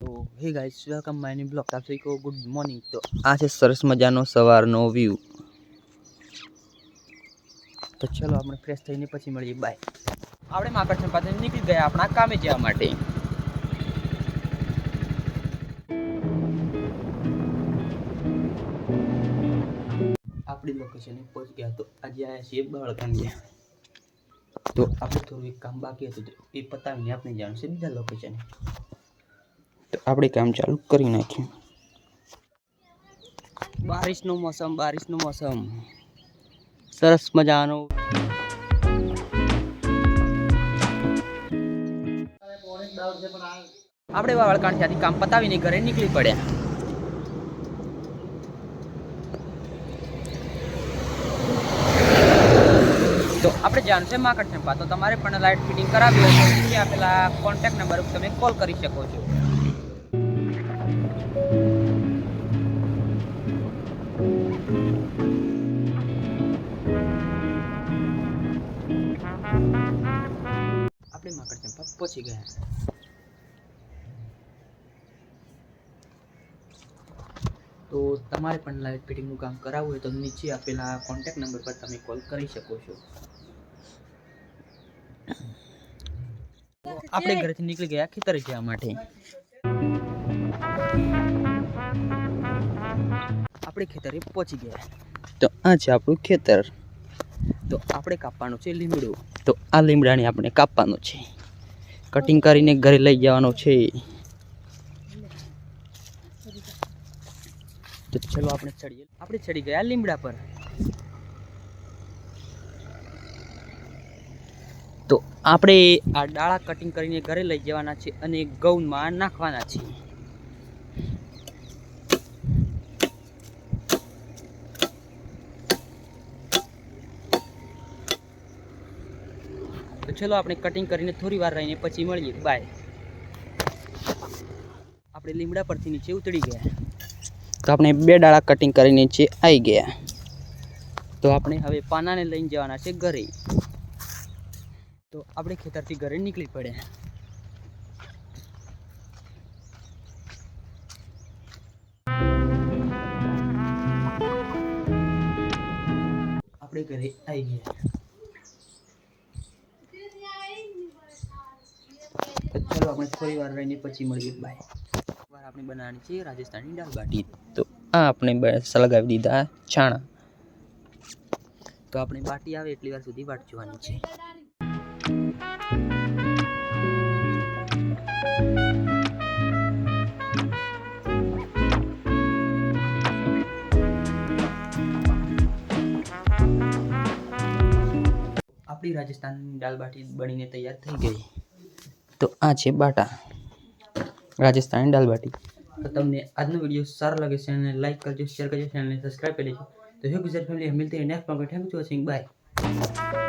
तो hey guys welcome my new blog. आप सभी को गुड मॉर्निंग। तो आज है सरस मजानो सवारनो व्यू। तो चलो આપણે ફ્રેશ થઈને પછી મળીએ। બાય। આપણે માકડસન પાસે નીકળી ગયા આપણા કામે જવા માટે। આપણી લોકેશને પહોંચ ગયા। તો આજે આયા છીએ બાળકંડિયા। તો આપણે થોડું એક કામ બાકી હતું તો એ પતાવીને આપણે જવાનું છે બીજા લોકેશને। તો આપણે કામ ચાલુ કરી નાખ્યું। બારિશનું મોસમ સરસ મજાનો। આપણે વાળકાંઠિયાથી કામ પતાવીને ઘરે નીકળી પડ્યા। તો આપણે જવાનું છે માકડસંપા। તો તમારે પણ લાઇટ ફિટિંગ કરાવી હોય તો નીચે આપેલા કોન્ટેક્ટ નંબર ઉપર તમે કોલ કરી શકો છો। આપણે માકડસંપા પહોંચી ગયા। તો તમારે પણ લાઇટ ફિટિંગનું કામ કરાવવું હોય તો નીચે આપેલા કોન્ટેક્ટ નંબર પર તમે કોલ કરી શકો છો। આપણે ઘરેથી નીકળી ગયા ખેતરે જવા માટે। આપણે ખેતરે પહોંચી ગયા। તો આ છે આપણું ખેતર। તો આપણે કાપવાનું છે લીમડું। તો આ લીમડાને આપણે કાપવાનું છે, કટિંગ કરીને ઘરે લઈ જવાનું છે। તો ચલો આપણે ચડી ગયા લીમડા પર। તો આપણે આ ડાળા કટિંગ કરીને ઘરે લઈ જવાના છે અને ગૌનમાં નાખવાના છે। તો ચલો આપણે કટિંગ કરીને થોડી વાર રહીને પછી મળીએ। બાય। આપણે લીમડા પરથી નીચે ઉતરી ગયા। તો આપણે બે ડાળા કટિંગ કરીને નીચે આવી ગયા। તો આપણે હવે પાનાને લઈને જવાના છે ઘરે। તો આપણે ખેતરથી ઘરે નીકળી પડ્યા। આપણે ઘરે આવી ગયા। તો ચલો આપણે થોડી વાર રહીને પછી મળીએ। બાય। આપણે બનાવવાની છે રાજસ્થાની દાળ બાટી। તો આ આપણે સળગાવી દીધા છાણા। તો આપણે બાટી આવે એટલી વાર સુધી વાટ જોવાની છે। આપણી રાજસ્થાનની દાળ બાટી બનીને તૈયાર થઈ ગઈ। તો આ છે બાટા રાજસ્થાની દાળ બાટી। તો તમને આજનો વિડીયો સારો લાગે છે અને લાઈક કરજો, શેર કરજો, ચેનલને સબસ્ક્રાઇબ કરી લેજો। તો હે ગુજરાત ફેમિલી, મિલતે हैं नेक्स्ट ब्लॉग में। Thank you for watching. Bye.